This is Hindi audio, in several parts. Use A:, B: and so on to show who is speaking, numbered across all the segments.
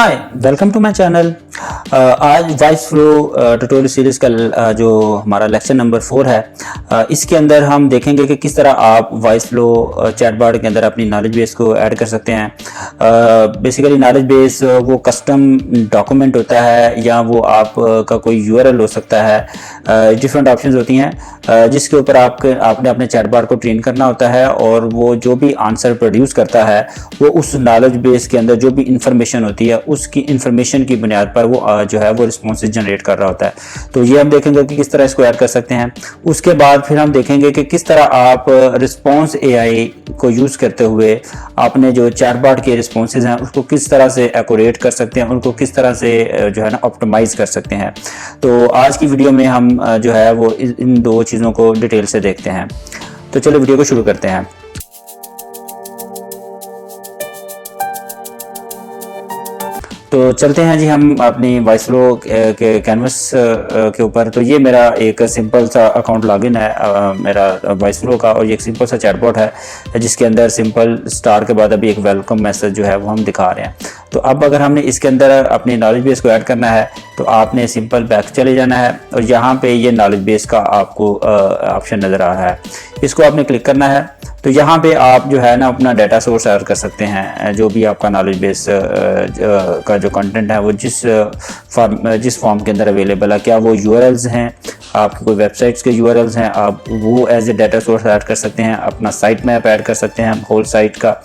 A: Hi, welcome to my channel. आज वॉइस फ्लो ट्यूटोरियल सीरीज़ का जो हमारा लेक्चर नंबर 4 है, इसके अंदर हम देखेंगे कि किस तरह आप वॉइस फ्लो चैटबॉट के अंदर अपनी नॉलेज बेस को ऐड कर सकते हैं। बेसिकली नॉलेज बेस वो कस्टम डॉक्यूमेंट होता है या वो आप का कोई यूआरएल हो सकता है। डिफरेंट ऑप्शंस होती हैं जिसके ऊपर आपने अपने चैटबॉट को ट्रेन करना होता है और वो जो भी आंसर प्रोड्यूस करता है वो उस नॉलेज बेस के अंदर जो भी इंफॉर्मेशन होती है उसकी इंफॉर्मेशन की बुनियाद पर वो जो है वो रिस्पॉन्सेज जनरेट कर रहा होता है। तो ये हम देखेंगे कि किस तरह इसको ऐड कर सकते हैं। उसके बाद फिर हम देखेंगे कि किस तरह आप रिस्पॉन्स एआई को यूज़ करते हुए अपने जो चैटबॉट के रिस्पॉन्सेज हैं उसको किस तरह से एक्यूरेट कर सकते हैं, उनको किस तरह से जो है ना ऑप्टिमाइज कर सकते हैं। तो आज की वीडियो में हम जो है वो इन दो चीज़ों को डिटेल से देखते हैं। तो चलो वीडियो को शुरू करते हैं। तो चलते हैं जी हम अपनी वॉइस फ्लो के कैनवस के ऊपर। तो ये मेरा एक सिंपल सा अकाउंट लॉगिन है मेरा वॉइस फ्लो का, और ये एक सिंपल सा चैटबॉट है जिसके अंदर सिंपल स्टार के बाद अभी एक वेलकम मैसेज जो है वो हम दिखा रहे हैं। तो अब अगर हमने इसके अंदर अपनी नॉलेज बेस को ऐड करना है तो आपने सिंपल बैक चले जाना है और यहाँ पे ये नॉलेज बेस का आपको ऑप्शन नज़र आ रहा है, इसको आपने क्लिक करना है। तो यहाँ पे आप जो है ना अपना डाटा सोर्स ऐड कर सकते हैं, जो भी आपका नॉलेज बेस का जो कंटेंट है वो जिस फॉर्म के अंदर अवेलेबल है, क्या वो यूआरएल्स हैं, आपके कोई वेबसाइट्स के यूआरएल्स हैं, आप वो as a data source add कर सकते हैं, अपना साइट मैप ऐड कर सकते हैं होल साइट का।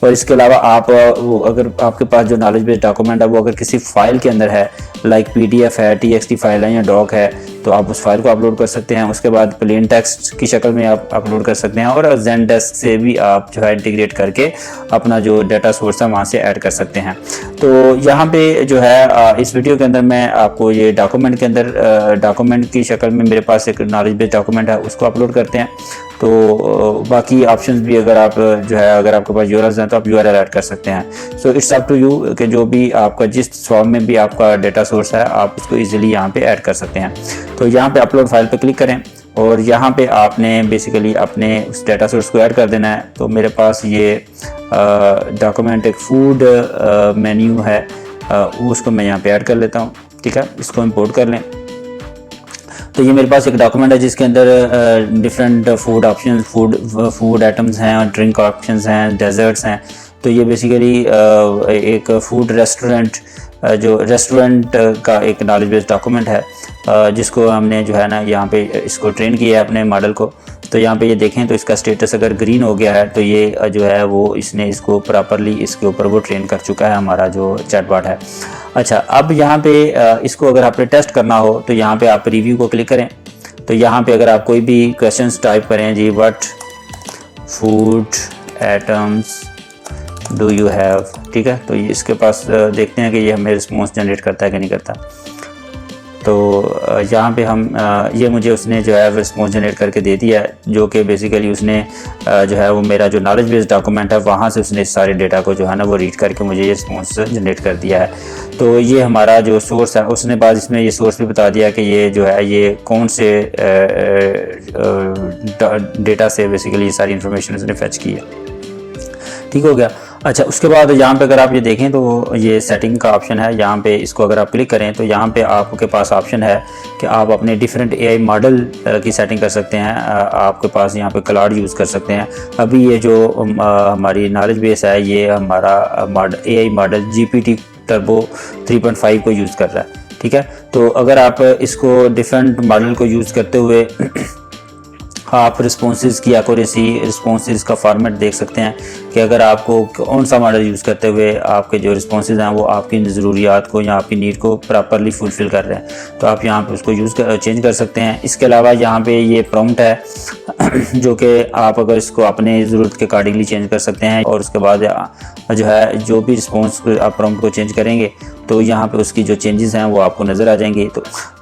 A: और इसके अलावा आप अगर आपके पास जो नॉलेज बेस डॉक्यूमेंट है वो अगर किसी फाइल के अंदर है, लाइक पीडीएफ है, टीएक्सटी फाइल है या डॉक है, तो आप उस फाइल को अपलोड कर सकते हैं। उसके बाद प्लेन टेक्स्ट की शक्ल में आप अपलोड कर सकते हैं और ज़ेनडेस्क से भी आप जो है इंटीग्रेट करके अपना जो डाटा सोर्स है वहाँ से ऐड कर सकते हैं। तो यहाँ पे जो है इस वीडियो के अंदर मैं आपको ये डॉक्यूमेंट के अंदर डॉक्यूमेंट की शक्ल में मेरे पास एक नॉलेज बेस डॉक्यूमेंट है उसको अपलोड करते हैं। तो बाकी ऑप्शंस भी अगर आप जो है अगर आपके पास यूआरएल्स हैं तो आप यूआरएल ऐड कर सकते हैं। So it's up to you कि जो भी आपका जिस फॉर्म में भी आपका डाटा सोर्स है आप उसको इजीली यहाँ पे ऐड कर सकते हैं। तो यहाँ पे अपलोड फाइल पे क्लिक करें और यहाँ पे आपने बेसिकली अपने उस डाटा सोर्स को ऐड कर देना है। तो मेरे पास ये डॉक्यूमेंट एक फूड मेन्यू है, उसको मैं यहाँ पे ऐड कर लेता हूँ। ठीक है, इसको इंपोर्ट कर लें। तो ये मेरे पास एक डॉक्यूमेंट है जिसके अंदर different food options, food items हैं और ड्रिंक ऑप्शंस हैं, डेजर्ट्स हैं। तो ये बेसिकली एक फूड रेस्टोरेंट का एक नॉलेज बेस्ड डॉक्यूमेंट है जिसको हमने जो है ना यहाँ पे इसको ट्रेन किया है अपने मॉडल को। तो यहाँ पे ये देखें तो इसका स्टेटस अगर ग्रीन हो गया है तो ये जो है वो इसने इसको प्रॉपरली इसके ऊपर वो ट्रेन कर चुका है हमारा जो चैटबॉट है। अच्छा, अब यहाँ पे इसको अगर आपने टेस्ट करना हो तो यहाँ पे आप रिव्यू को क्लिक करें। तो यहाँ पे अगर आप कोई भी क्वेश्चंस टाइप करें जी, what food items do you have, ठीक है, तो इसके पास देखते हैं कि ये हमें रिस्पॉन्स जनरेट करता है कि नहीं करता। तो यहाँ पे हम ये मुझे उसने जो है रिस्पॉन्स जनरेट करके दे दिया है, जो कि बेसिकली उसने जो है वो मेरा जो नॉलेज बेस्ड डॉक्यूमेंट है वहाँ से उसने सारे डेटा को जो है ना वो रीड करके मुझे ये रिस्पॉन्स जनरेट कर दिया है। तो ये हमारा जो सोर्स है उसने बाद इसमें ये सोर्स भी बता दिया कि ये जो है ये कौन से डेटा से बेसिकली ये सारी इन्फॉर्मेशन उसने फेच की है। ठीक हो गया। अच्छा, उसके बाद यहाँ पे अगर आप ये देखें तो ये सेटिंग का ऑप्शन है, यहाँ पे इसको अगर आप क्लिक करें तो यहाँ पे आपके पास ऑप्शन है कि आप अपने डिफरेंट एआई मॉडल की सेटिंग कर सकते हैं। आपके पास यहाँ पे क्लाउड यूज़ कर सकते हैं। अभी ये जो हमारी नॉलेज बेस है ये हमारा एआई मॉडल GPT टर्बो 3.5 को यूज़ कर रहा है। ठीक है, तो अगर आप इसको डिफरेंट मॉडल को यूज़ करते हुए आप रिस्पॉन्सेज की एक्यूरेसी, रिस्पॉन्सेज का फॉर्मेट देख सकते हैं कि अगर आपको कौन सा मॉडल यूज़ करते हुए आपके जो रिस्पॉन्सेज हैं वो आपकी ज़रूरियात को या आपकी नीड को प्रॉपरली फुलफ़िल कर रहे हैं, तो आप यहाँ पे उसको चेंज कर सकते हैं। इसके अलावा यहाँ पे ये प्रॉम्प्ट है जो कि आप अगर इसको अपने ज़रूरत के अकॉर्डिंगली चेंज कर सकते हैं और उसके बाद जो है जो भी रिस्पॉन्स आप प्रॉम्प्ट को चेंज करेंगे तो यहाँ पे उसकी जो चेंजेस हैं वो आपको नज़र आ जाएंगी।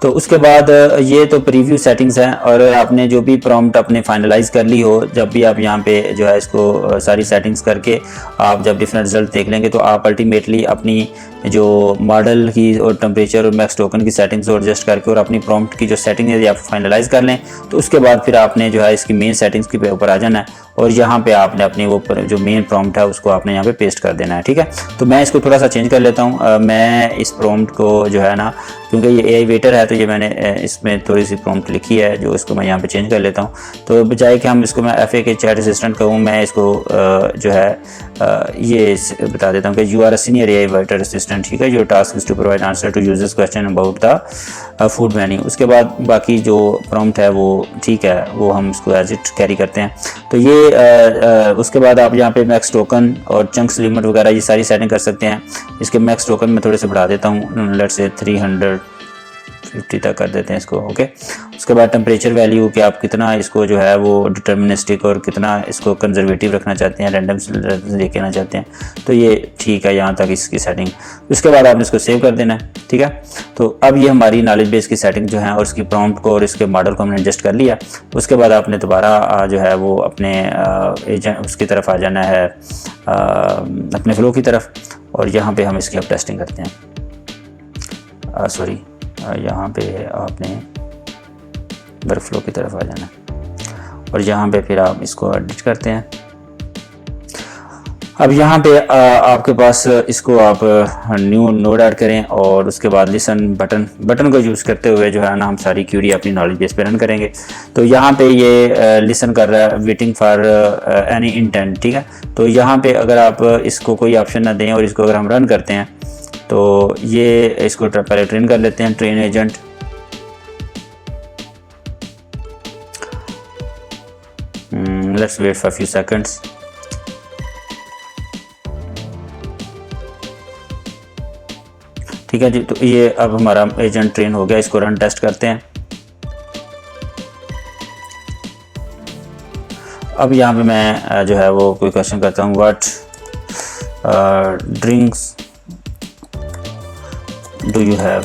A: तो उसके बाद ये तो प्रीव्यू सेटिंग्स हैं, और आपने जो भी प्रॉम्प्ट अपने फाइनलाइज कर ली हो, जब भी आप यहाँ पे जो है इसको सारी सेटिंग्स करके आप जब डिफरेंट रिजल्ट देख लेंगे तो आप अल्टीमेटली अपनी जो मॉडल की और टेम्परेचर और मैक्स टोकन की सेटिंग्स को एडजस्ट करके और अपनी प्रॉम्प्ट की जो सेटिंग है आप फाइनलाइज कर लें, तो उसके बाद फिर आपने जो है इसकी मेन सेटिंग्स के ऊपर आ जाना है और यहाँ पे आपने अपनी वो जो मेन प्रॉम्प्ट है उसको आपने यहाँ पे पेस्ट कर देना है। ठीक है, तो मैं इसको थोड़ा सा चेंज कर लेता हूँ। मैं इस प्रॉम्प्ट को जो है ना, क्योंकि ये AI वेटर है तो ये मैंने इसमें थोड़ी सी प्रॉम्प्ट लिखी है जो इसको मैं यहाँ पे चेंज कर लेता हूँ। तो बजाय कि हम इसको मैं FA के चैट असिस्टेंट कहूँ, मैं इसको जो है ये बता देता हूँ कि you are a senior AI waiter assistant. ठीक है, your task is to provide answer to users question about the food menu. उसके बाद बाकी जो प्रॉम्प्ट है वो ठीक है, वो हम इसको एज इट कैरी करते हैं। तो ये उसके बाद आप यहाँ पे मैक्स टोकन और चंक्स लिमिट वगैरह ये सारी सेटिंग कर सकते हैं। इसके मैक्स टोकन मैं थोड़े से बढ़ा देता हूँ, लेट्स से 350 तक कर देते हैं इसको। ओके, उसके बाद टेम्परेचर वैल्यू कि आप कितना इसको जो है वो डिटर्मिनिस्टिक और कितना इसको कंजर्वेटिव रखना चाहते हैं, रैंडम लेके आना चाहते हैं, तो ये ठीक है यहाँ तक इसकी सेटिंग। उसके बाद आपने इसको सेव कर देना है। ठीक है, तो अब ये हमारी नॉलेज बेस की सेटिंग जो है और इसकी प्रॉम्प्ट को और इसके मॉडल को हमने एडजस्ट कर लिया। उसके बाद आपने दोबारा जो है वो अपने एजेंट उसकी तरफ आ जाना है, अपने फ्लो की तरफ, और यहाँ पे हम इसकी अब टेस्टिंग करते हैं। सॉरी, यहाँ पे आपने वर्क फ्लो की तरफ आ जाना है और यहाँ पे फिर आप इसको एडिट करते हैं। अब यहाँ पे आपके पास इसको आप न्यू नोड ऐड करें और उसके बाद लिसन बटन को यूज़ करते हुए जो है ना हम सारी क्यूरी अपनी नॉलेज बेस पे रन करेंगे। तो यहाँ पे ये लिसन कर रहा है वेटिंग फॉर एनी इंटेंट। ठीक है, तो यहाँ पे अगर आप इसको कोई ऑप्शन ना दें और इसको अगर हम रन करते हैं तो ये इसको पहले ट्रेन कर लेते हैं, train agent. Let's wait for few seconds. ठीक है जी, तो ये अब हमारा एजेंट ट्रेन हो गया। इसको रन टेस्ट करते हैं। अब यहाँ पे मैं जो है वो कोई क्वेश्चन करता हूँ, what drinks do you have.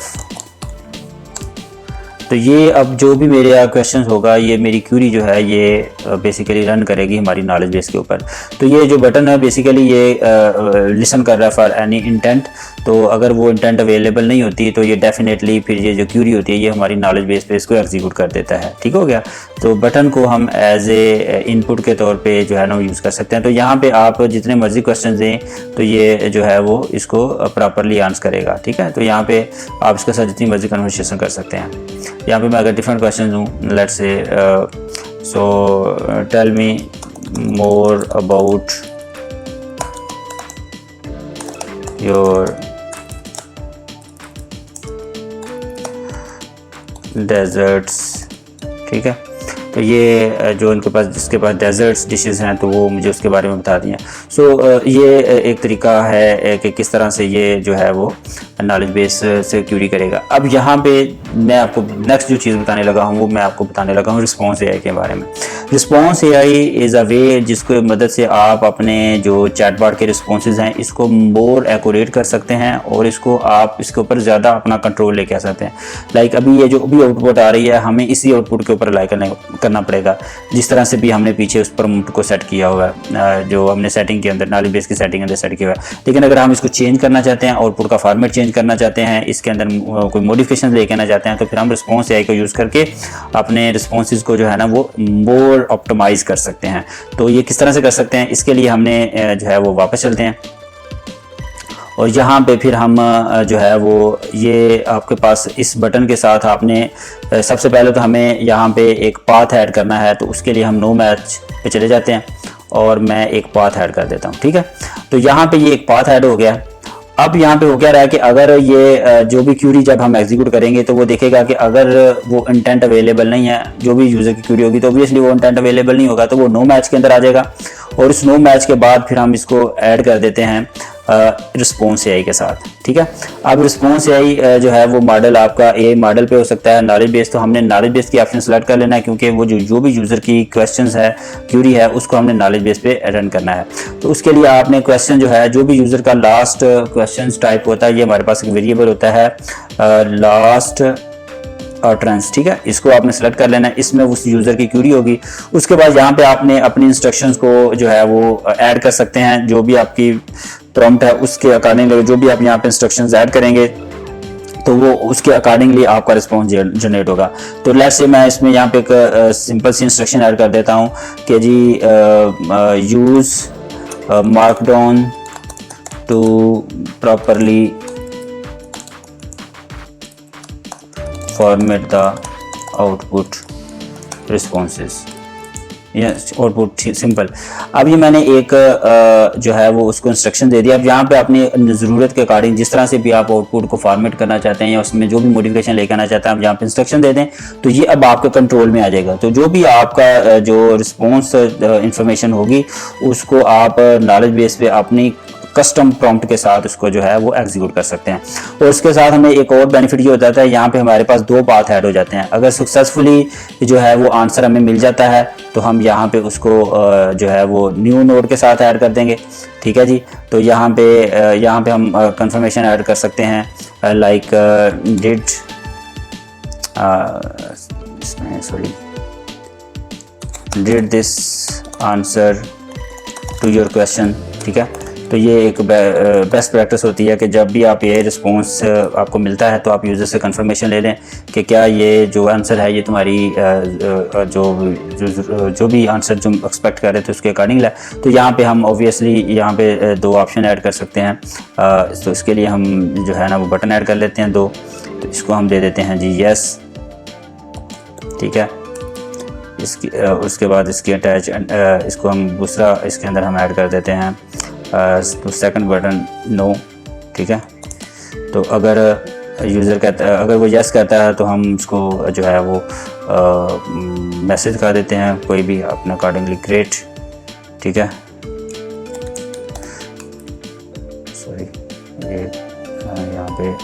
A: तो ये अब जो भी मेरे क्वेश्चन होगा ये मेरी क्यूरी जो है ये बेसिकली रन करेगी हमारी नॉलेज बेस के ऊपर। तो ये जो बटन है बेसिकली ये लिसन कर रहा है फॉर एनी इंटेंट। तो अगर वो इंटेंट अवेलेबल नहीं होती तो ये डेफिनेटली फिर ये जो क्यूरी होती है ये हमारी नॉलेज बेस पे इसको एग्जीक्यूट कर देता है। ठीक हो गया, तो बटन को हम एज ए इनपुट के तौर पे जो है ना यूज़ कर सकते हैं। तो यहाँ पे आप जितने मर्जी क्वेश्चन दें तो ये जो है वो इसको प्रॉपरली आंसर करेगा। ठीक है, तो यहाँ पे आप इसके साथ जितनी मर्जी कन्वर्सेशन कर सकते हैं। यहाँ पे मैं अगर डिफरेंट क्वेश्चन दूँ, let's say so tell me more about your desserts. ठीक है, तो ये जो इनके पास जिसके पास डेजर्ट्स डिशेस हैं तो वो मुझे उसके बारे में बता दिए। सो ये एक तरीका है कि किस तरह से ये जो है वो नॉलेज बेस से क्यूरी करेगा। अब यहाँ पे मैं आपको नेक्स्ट जो चीज़ बताने लगा हूँ वो मैं आपको बताने लगा हूँ रिस्पॉन्स AI के बारे में। रिस्पॉन्स AI इज़ अ वे जिसको मदद से आप अपने जो चैटबॉट के रिस्पॉन्सेज हैं इसको मोर एक्यूरेट कर सकते हैं और इसको आप इसके ऊपर ज़्यादा अपना कंट्रोल लेके आ सकते हैं। लाइक अभी ये जो भी आउटपुट आ रही है हमें इसी आउटपुट के ऊपर अप्लाई करना पड़ेगा, जिस तरह से भी हमने पीछे उस प्रॉम्प्ट को सेट किया हुआ है, जो हमने सेटिंग के अंदर नॉलेज बेस की सेटिंग के अंदर सेट किया हुआ है। लेकिन अगर हम इसको चेंज करना चाहते हैं, आउटपुट का फॉर्मेट चेंज करना चाहते हैं, इसके अंदर कोई मॉडिफिकेशन लेके आना चाहते हैं, तो फिर हम रिस्पॉन्स AI को यूज़ करके अपने रिस्पॉन्सेज को जो है ना वो मोर ऑप्टिमाइज कर सकते हैं। तो ये किस तरह से कर सकते हैं, इसके लिए हमने जो है वो वापस चलते हैं और यहाँ पे फिर हम जो है वो ये आपके पास इस बटन के साथ आपने सबसे पहले तो हमें यहाँ पे एक पाथ ऐड करना है। तो उसके लिए हम नो मैच पे चले जाते हैं और मैं एक पाथ ऐड कर देता हूँ। ठीक है, तो यहाँ पे ये एक पाथ ऐड हो गया। अब यहाँ पे हो क्या रहा है कि अगर ये जो भी क्यूरी जब हम एग्जीक्यूट करेंगे तो वो देखेगा कि अगर वो इंटेंट अवेलेबल नहीं है, जो भी यूज़र की क्यूरी होगी तो ऑब्वियसली वो इंटेंट अवेलेबल नहीं होगा, तो वो नो मैच के अंदर आ जाएगा। और इस नो मैच के बाद फिर हम इसको ऐड कर देते हैं रिस्पॉन्स AI के साथ। ठीक है, अब रिस्पॉन्स AI जो है वो मॉडल आपका AI मॉडल पे हो सकता है। नॉलेज बेस तो हमने नॉलेज बेस की ऑप्शन सेलेक्ट कर लेना है क्योंकि वो जो भी यूज़र की क्वेश्चंस है क्यूरी है उसको हमने नॉलेज बेस पे रन करना है। तो उसके लिए आपने क्वेश्चन जो है जो भी यूज़र का लास्ट क्वेश्चन टाइप होता है, ये हमारे पास एक वेरिएबल होता है लास्ट ट्रांस। ठीक है, इसको आपने सेलेक्ट कर लेना है, इसमें उस यूज़र की क्यूरी होगी। उसके बाद यहाँ पे आपने अपनी इंस्ट्रक्शंस को जो है वो ऐड कर सकते हैं, जो भी आपकी प्रॉम्प्ट है उसके अकॉर्डिंग जो भी आप यहाँ पे इंस्ट्रक्शंस ऐड करेंगे तो वो उसके अकॉर्डिंगली आपका रिस्पॉन्स जनरेट होगा। तो लेट्स से मैं इसमें यहाँ पे एक सिंपल सी इंस्ट्रक्शन ऐड कर देता हूँ कि जी use markdown to properly format the output responses, yes output simple. अब ये मैंने एक जो है वो उसको इंस्ट्रक्शन दे दिया। अब यहाँ पे अपनी ज़रूरत के अकॉर्डिंग जिस तरह से भी आप आउटपुट को फॉर्मेट करना चाहते हैं या उसमें जो भी मॉडिफिकेशन लेकर आना चाहते हैं आप यहाँ पे इंस्ट्रक्शन दे दें तो ये अब आपके कंट्रोल में आ जाएगा। तो जो भी आपका जो रिस्पॉन्स इंफॉर्मेशन होगी उसको आप नॉलेज बेस पे अपनी कस्टम प्रॉम्प्ट के साथ उसको जो है वो एग्जीक्यूट कर सकते हैं। और उसके साथ हमें एक और बेनिफिट ये हो जाता है, यहाँ पे हमारे पास दो पाथ ऐड हो जाते हैं। अगर सक्सेसफुली जो है वो आंसर हमें मिल जाता है तो हम यहाँ पे उसको जो है वो न्यू नोड के साथ ऐड कर देंगे, ठीक है जी। तो यहाँ पे हम कंफर्मेशन ऐड कर सकते हैं like did did this answer to your question, ठीक है। तो ये एक बेस्ट प्रैक्टिस होती है कि जब भी आप ये रिस्पॉन्स आपको मिलता है तो आप यूज़र से कंफर्मेशन ले लें कि क्या ये जो आंसर है ये तुम्हारी जो भी आंसर जो एक्सपेक्ट कर रहे थे उसके अकॉर्डिंग है। तो यहाँ पे हम ऑब्वियसली यहाँ पे दो ऑप्शन ऐड कर सकते हैं। तो इसके लिए हम जो है ना वो बटन ऐड कर लेते हैं दो। तो इसको हम दे देते हैं जी यस, ठीक है। उसके बाद इसकी अटैच इसको हम दूसरा इसके अंदर हम ऐड कर देते हैं तो सेकंड बटन नो, ठीक है। तो अगर यूज़र कहता है, अगर वो यस कहता है तो हम उसको जो है वो मैसेज कर देते हैं कोई भी अपने अकॉर्डिंगली ग्रेट, ठीक है। सॉरी ये यहाँ पे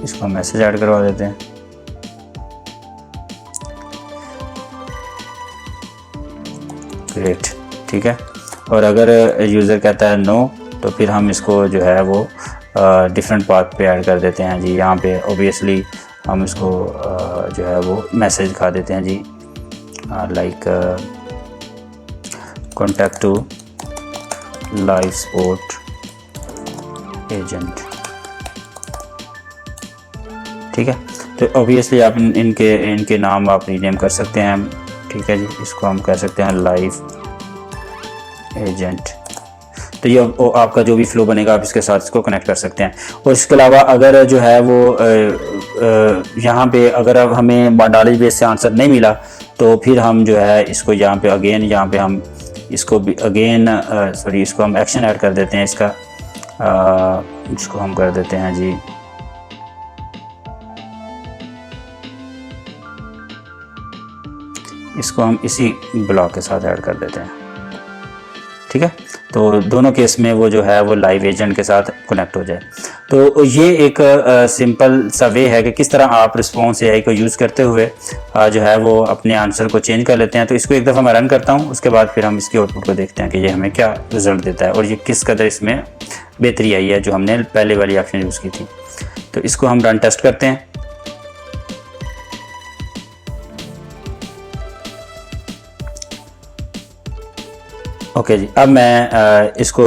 A: इसको मैसेज ऐड करवा देते हैं। ग्रेट, ठीक है। और अगर यूज़र कहता है नो तो फिर हम इसको जो है वो डिफरेंट पाथ पे ऐड कर देते हैं जी। यहाँ पे ऑब्वियसली हम इसको जो है वो मैसेज दिखा देते हैं जी like contact to live support agent, ठीक है। तो ऑब्वियसली आप इनके नाम आप रीनेम कर सकते हैं, ठीक है जी। इसको हम कर सकते हैं लाइव एजेंट। तो ये आपका जो भी फ्लो बनेगा आप इसके साथ इसको कनेक्ट कर सकते हैं। और इसके अलावा अगर जो है वो यहाँ पे अगर अब हमें नॉलेज बेस से आंसर नहीं मिला तो फिर हम जो है इसको यहाँ पे अगेन यहाँ पे हम इसको भी अगेन इसको हम एक्शन ऐड कर देते हैं इसका। इसको हम कर देते हैं जी इसको हम इसी ब्लॉक के साथ ऐड कर देते हैं, ठीक है। तो दोनों केस में वो जो है वो लाइव एजेंट के साथ कनेक्ट हो जाए। तो ये एक सिंपल सा वे है कि किस तरह आप रिस्पॉन्स एआई को यूज़ करते हुए जो है वो अपने आंसर को चेंज कर लेते हैं। तो इसको एक दफ़ा मैं रन करता हूँ, उसके बाद फिर हम इसकी आउटपुट को देखते हैं कि ये हमें क्या रिज़ल्ट देता है और ये किस कदर इसमें बेहतरी आई है जो हमने पहले वाली ऑप्शन यूज़ की थी। तो इसको हम रन टेस्ट करते हैं। ओके जी, अब मैं इसको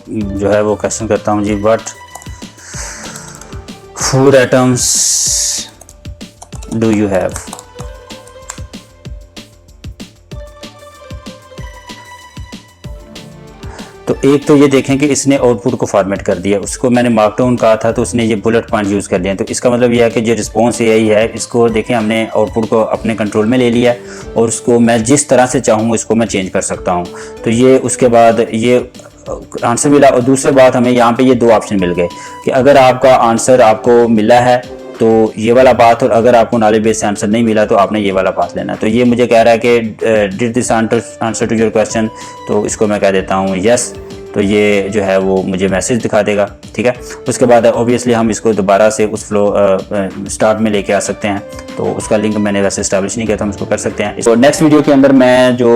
A: जो है वो क्वेश्चन करता हूँ जी what food items do you have. तो एक तो ये देखें कि इसने आउटपुट को फॉर्मेट कर दिया, उसको मैंने मार्कडाउन कहा था तो उसने ये बुलेट पॉइंट यूज़ कर लिया। तो इसका मतलब यह है कि जो रिस्पॉन्स एआई है इसको देखें हमने आउटपुट को अपने कंट्रोल में ले लिया और उसको मैं जिस तरह से चाहूँ इसको मैं चेंज कर सकता हूँ। तो ये उसके बाद ये आंसर मिला। और दूसरी बात हमें यहाँ पे ये दो ऑप्शन मिल गए कि अगर आपका आंसर आपको मिला है तो ये वाला पाथ, और अगर आपको नॉलेज बेस से आंसर नहीं मिला तो आपने ये वाला पाथ लेना। तो ये मुझे कह रहा है कि did this answer to your question, तो इसको मैं कह देता हूँ यस। तो ये जो है वो मुझे मैसेज दिखा देगा, ठीक है। उसके बाद ऑब्वियसली हम इसको दोबारा से उस फ्लो स्टार्ट में लेके आ सकते हैं। तो उसका लिंक मैंने वैसे इस्टेब्लिश नहीं किया तो हम इसको कर सकते हैं। तो नेक्स्ट वीडियो के अंदर मैं जो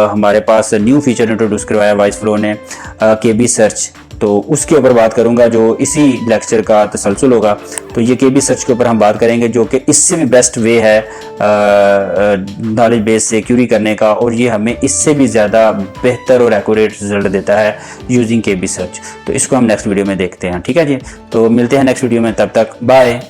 A: हमारे पास न्यू फीचर इंट्रोड्यूस करवाया वॉइस फ्लो ने KB सर्च, तो उसके ऊपर बात करूंगा जो इसी लेक्चर का तसलसल होगा। तो ये के बी सर्च के ऊपर हम बात करेंगे, जो कि इससे भी बेस्ट वे है नॉलेज बेस से क्यूरी करने का, और ये हमें इससे भी ज़्यादा बेहतर और एक्यूरेट रिजल्ट देता है यूजिंग के बी सर्च। तो इसको हम नेक्स्ट वीडियो में देखते हैं, ठीक है जी। तो मिलते हैं नेक्स्ट वीडियो में, तब तक बाय।